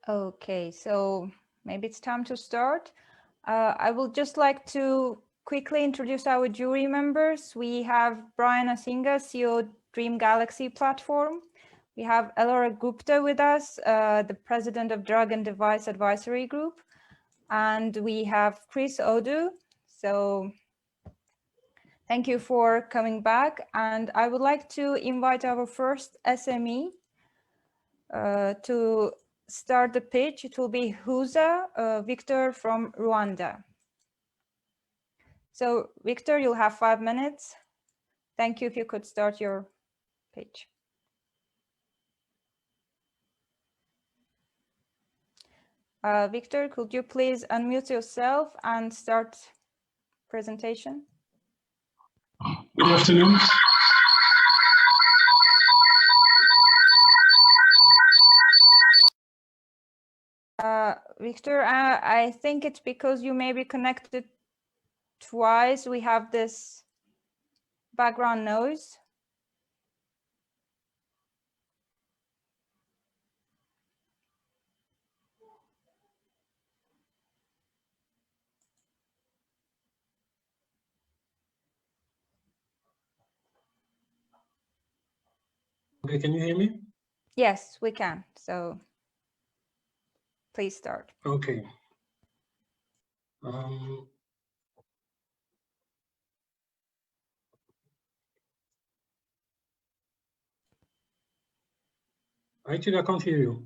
Okay, so maybe it's time to start. I would just like to quickly introduce our jury members. We have Brian Asingia, CEO Dream Galaxy platform. We have Elora Gupta with us, the president of Drug and Device Advisory Group. And we have Chris Odu. So thank you for coming back. And I would like to invite our first SME to start the pitch. It will be Hooza, Victor from Rwanda. So Victor, you'll have 5 minutes. Thank you if you could start your pitch. Victor, could you please unmute yourself and start presentation? Good afternoon. Victor, I think it's because you may be connected twice. We have this background noise. Okay, can you hear me? Yes, we can. So please start. Okay. Actually, I can't hear you.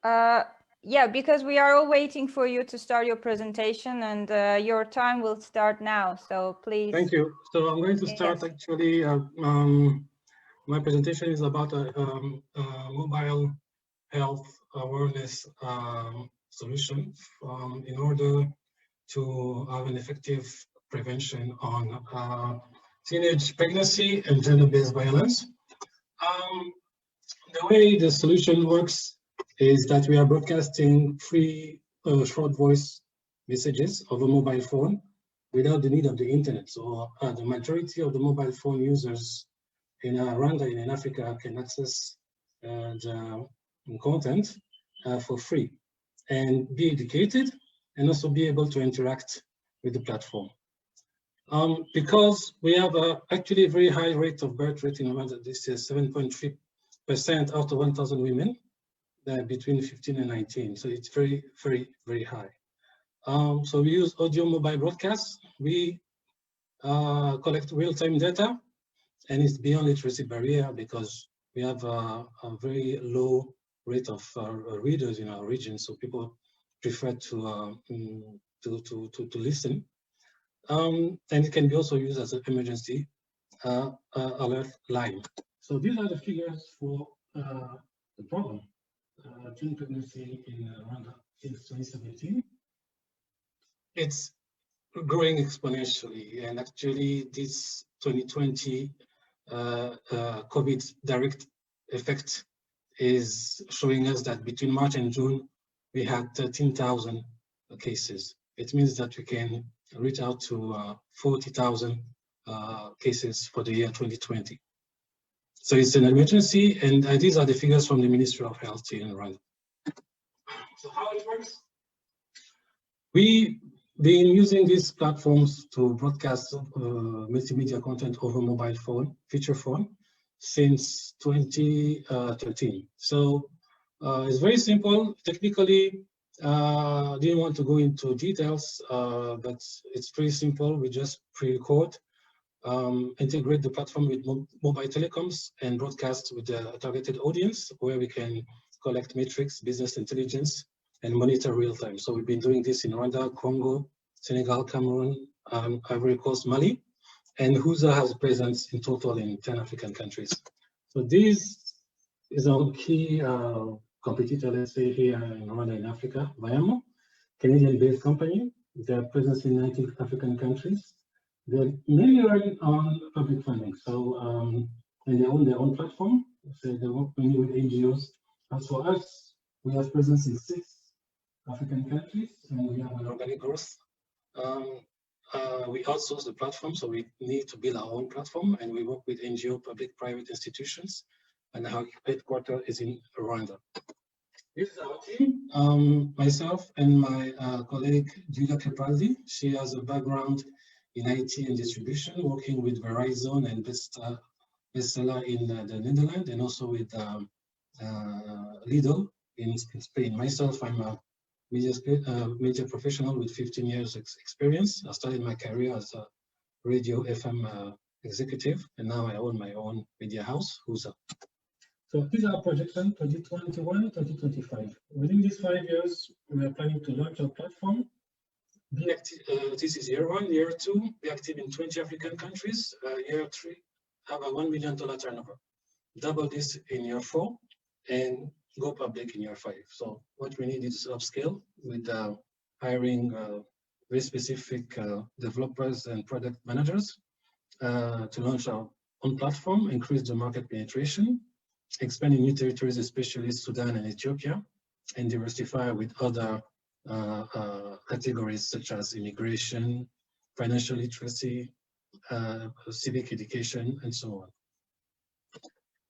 Yeah, because we are all waiting for you to start your presentation, and your time will start now. So please. Thank you. So I'm going to start. Yes. Actually, my presentation is about a mobile health awareness solution in order to have an effective prevention on teenage pregnancy and gender-based violence. The way the solution works is that we are broadcasting free short voice messages over mobile phone without the need of the internet. So the majority of the mobile phone users in Rwanda and in Africa can access the content for free and be educated and also be able to interact with the platform. Because we have actually a very high rate of birth rate in Rwanda. This is 7.3% out of 1,000 women between 15 and 19. So it's very, very, very high. So we use audio mobile broadcasts. We collect real-time data, and it's beyond literacy barrier because we have a very low rate of readers in our region. So people prefer to listen. And it can be also used as an emergency alert line. So these are the figures for the problem. Teen pregnancy in Rwanda since 2017. It's growing exponentially, and actually this 2020 COVID direct effect is showing us that between March and June, we had 13,000 cases. It means that we can reach out to 40,000 cases for the year 2020. So it's an emergency, and these are the figures from the Ministry of Health here in Rwanda. So how it works? We've been using these platforms to broadcast multimedia content over mobile phone, feature phone, since 2013. So it's very simple. Technically, didn't want to go into details, but it's pretty simple. We just pre-record, integrate the platform with mobile telecoms and broadcast with the targeted audience where we can collect metrics, business intelligence, and monitor real time. So we've been doing this in Rwanda, Congo, Senegal, Cameroon, Ivory Coast, Mali, and Hooza has a presence in total in 10 African countries. So this is our key competitor, let's say, here in Rwanda in Africa, Viamo, Canadian-based company. They're present in 19 African countries. They're mainly running on public funding. So, and they own their own platform. So they work mainly with NGOs. As for us, we have presence in 6 African countries, and we have an organic growth. We outsource the platform, so we need to build our own platform, and we work with NGO, public-private institutions, and our headquarters is in Rwanda. This is our team, myself and my colleague Julia Capaldi. She has a background in IT and distribution, working with Verizon and bestseller in the Netherlands, and also with Lidl in Spain. Myself, I'm a media professional with 15 years experience. I started my career as a radio FM executive, and now I own my own media house, Hooza. So these are projections 2021, 2025. Within these 5 years, we are planning to launch our platform. Be active, this is year 1. Year 2, be active in 20 African countries. Year 3, have a $1 million turnover. Double this in year 4, and go public in year 5. So what we need is upscale with hiring very specific developers and product managers to launch our own platform, increase the market penetration, expand in new territories, especially Sudan and Ethiopia, and diversify with other categories such as immigration, financial literacy, civic education, and so on.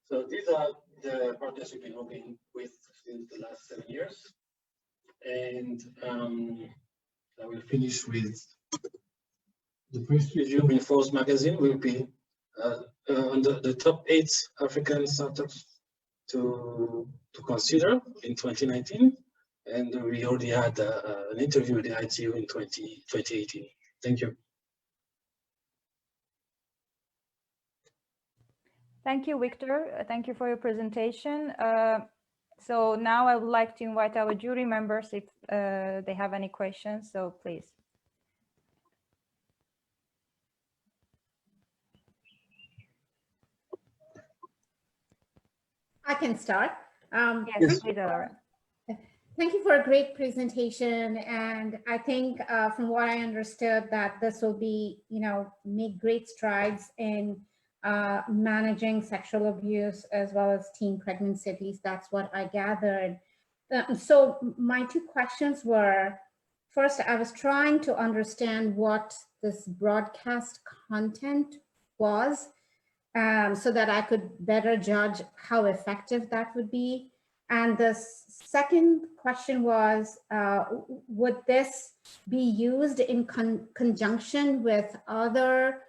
So these are the partners we've been working with since the last 7 years. And I will finish with the press review in Forbes magazine will be on the top 8 African startups to consider in 2019. And we already had an interview with the ITU in 2018. Thank you. Thank you, Victor. Thank you for your presentation. So now I would like to invite our jury members if they have any questions, so please. I can start. Yes, please, Elora. Thank you for a great presentation. And I think from what I understood that this will be, make great strides in managing sexual abuse as well as teen pregnancy. At least that's what I gathered. So my 2 questions were, first, I was trying to understand what this broadcast content was so that I could better judge how effective that would be. And the second question was, would this be used in conjunction with other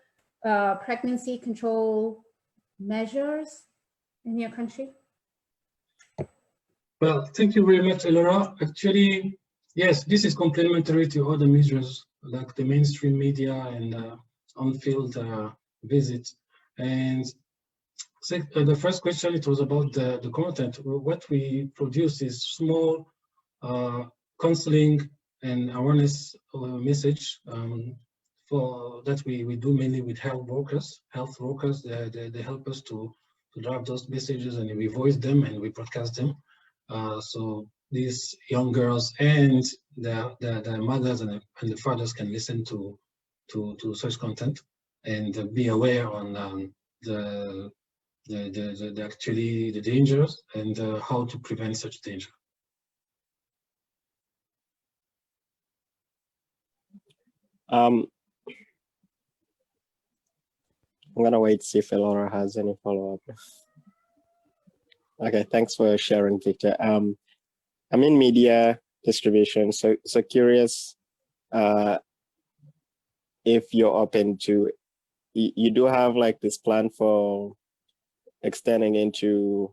pregnancy control measures in your country? Well, thank you very much, Elora. Actually, yes, this is complementary to other measures like the mainstream media and on-field visits. And the first question, it was about the content. What we produce is small counseling and awareness message for that we do mainly with health workers. They help us to drive those messages, and we voice them and we broadcast them. So these young girls and the mothers and the fathers can listen to such content and be aware on the dangers and how to prevent such danger. I'm gonna wait to see if Elora has any follow-up. Okay, thanks for sharing, Victor. I'm in media distribution, so curious if you're open to, you do have like this plan for extending into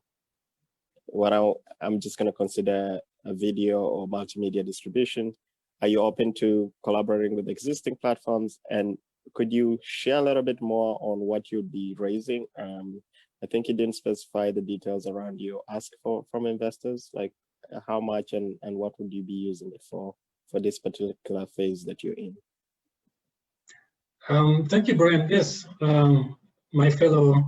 what I'm just gonna consider a video or multimedia distribution. Are you open to collaborating with existing platforms? And could you share a little bit more on what you'd be raising? I think you didn't specify the details around you ask from investors, like how much and what would you be using it for this particular phase that you're in? Thank you, Brian. Yes, my fellow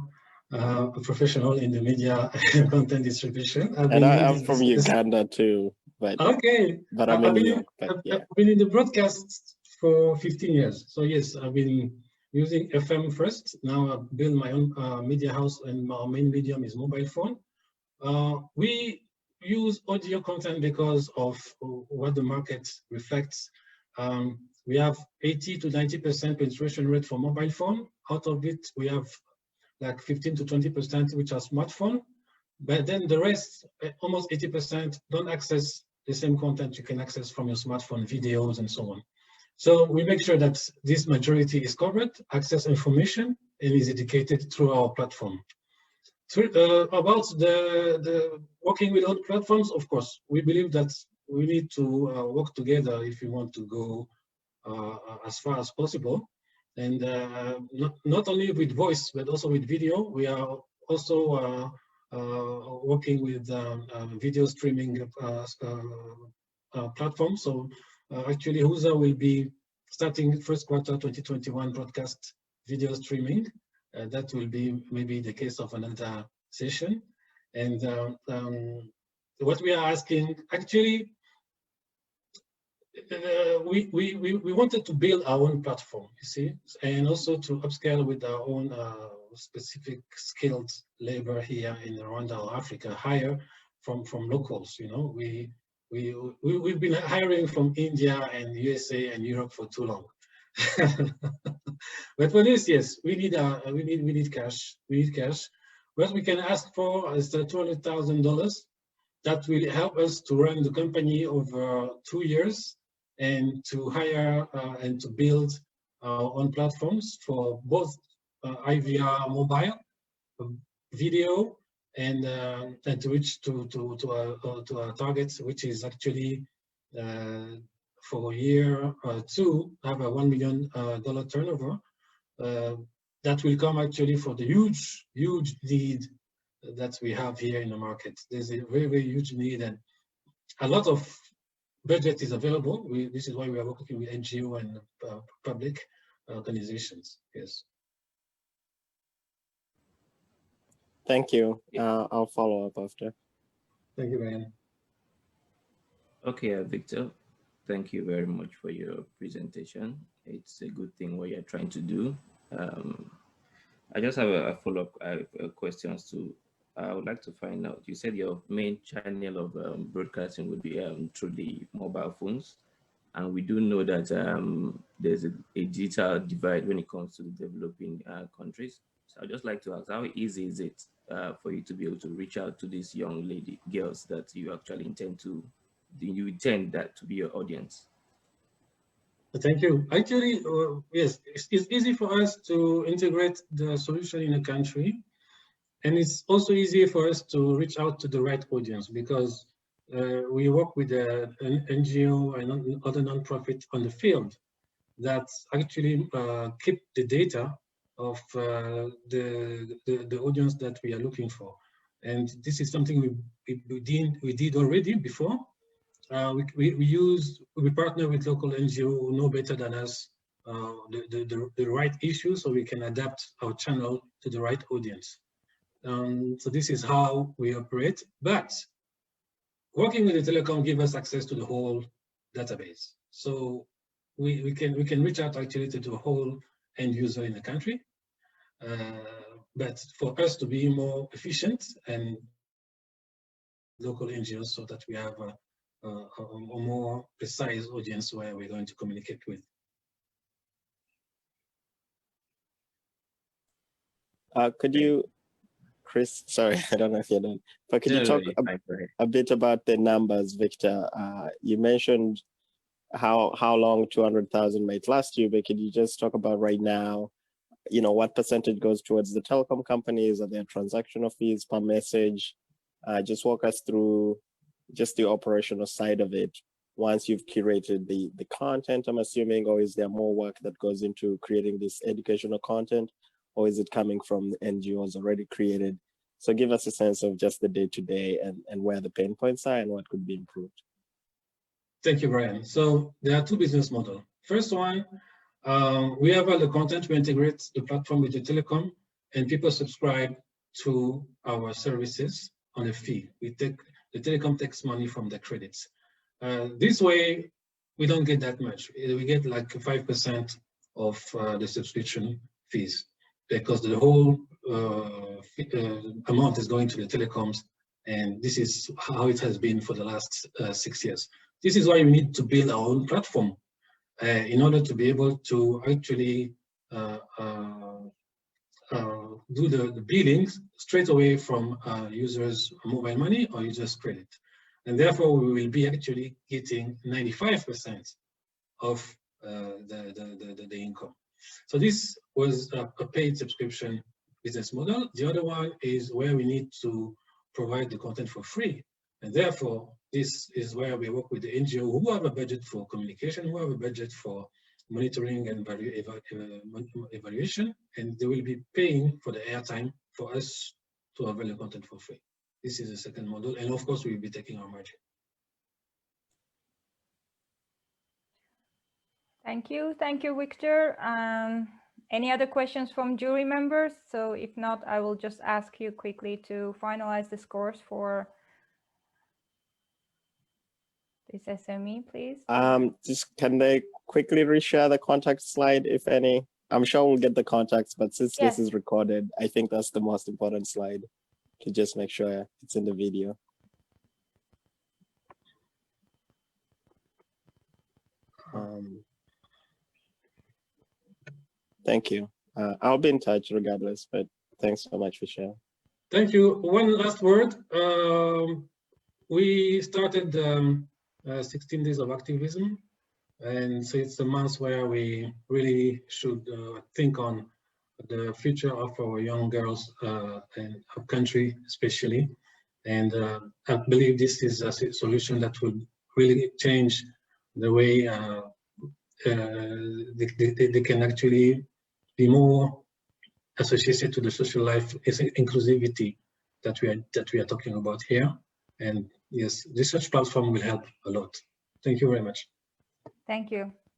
professional in the media content distribution. And I'm from Uganda too, but okay. But I'm in New York. I've been in the broadcast for 15 years. So yes, I've been using FM first. Now I've built my own media house, and our main medium is mobile phone. We use audio content because of what the market reflects. We have 80 to 90% penetration rate for mobile phone. Out of it, we have like 15 to 20% which are smartphone. but then the rest, almost 80%, don't access the same content you can access from your smartphone, videos, and so on. So we make sure that this majority is covered, access information, and is educated through our platform. About the working with other platforms, of course, we believe that we need to work together if we want to go as far as possible. And not only with voice, but also with video. We are also working with video streaming platforms. So actually, Hooza will be starting first quarter 2021 broadcast video streaming. That will be maybe the case of another session. And what we are asking, actually, we wanted to build our own platform, you see, and also to upscale with our own specific skilled labor here in Rwanda or Africa, hire from locals. You know, we've been hiring from India and USA and Europe for too long. But for this, yes, we need cash. We need cash. What we can ask for is $200,000. That will help us to run the company over 2 years and to hire and to build our own platforms for both IVR mobile, video, and to reach to our targets, which is actually for year 2 have a $1 million turnover. That will come actually for the huge need that we have here in the market. There's a very huge need, and a lot of budget is available. This is why we are working with NGO and public organizations. Yes. Thank you. I'll follow up after. Thank you, Brian. Okay, Victor, thank you very much for your presentation. It's a good thing what you're trying to do. I just have a follow-up questions to. I would like to find out, you said your main channel of broadcasting would be through the mobile phones. And we do know that there's a digital divide when it comes to the developing countries. So I'd just like to ask, how easy is it for you to be able to reach out to these young girls that you actually intend that to be your audience? Thank you. Actually, yes, it's easy for us to integrate the solution in a country. And it's also easy for us to reach out to the right audience because we work with an NGO and other nonprofit on the field that actually keep the data of the audience that we are looking for. And this is something we did already before. We partner with local NGO who know better than us the right issues, so we can adapt our channel to the right audience. So this is how we operate, but working with the telecom gives us access to the whole database. So we can reach out actually to the whole end user in the country. But for us to be more efficient and local NGOs so that we have a more precise audience where we're going to communicate with. Could you, Chris, sorry, I don't know if you're done, but could you talk a bit about the numbers, Victor? You mentioned how long 200,000 might last you, but could you just talk about right now, you know, what percentage goes towards the telecom companies? Are there transactional fees per message? Just walk us through just the operational side of it. Once you've curated the content, I'm assuming, or is there more work that goes into creating this educational content? Or is it coming from NGOs already created? So give us a sense of just the day-to-day and where the pain points are and what could be improved. Thank you, Brian. So there are two business models. First one, we have all the content, we integrate the platform with the telecom, and people subscribe to our services on a fee. The telecom takes money from the credits. This way, we don't get that much. We get like 5% of the subscription fees, because the whole amount is going to the telecoms, and this is how it has been for the last 6 years. This is why we need to build our own platform in order to be able to actually do the billings straight away from users' mobile money or users' credit. And therefore, we will be actually getting 95% of the income. So this was a paid subscription business model. The other one is where we need to provide the content for free. And therefore, this is where we work with the NGO who have a budget for communication, who have a budget for monitoring and evaluation, and they will be paying for the airtime for us to avail the content for free. This is the second model, and of course, we will be taking our margin. Thank you, Victor. Any other questions from jury members? So if not, I will just ask you quickly to finalize the scores for this SME, please. Just can they quickly reshare the contact slide, if any? I'm sure we'll get the contacts, but since Yes. this is recorded, I think that's the most important slide to just make sure it's in the video. Thank you. I'll be in touch regardless, but thanks so much for sharing. Thank you. One last word. We started 16 days of activism, and so it's a month where we really should think on the future of our young girls and our country especially. And I believe this is a solution that will really change the way they can actually be more associated to the social life inclusivity that we are talking about here. And yes, research platform will help a lot. Thank you very much. Thank you.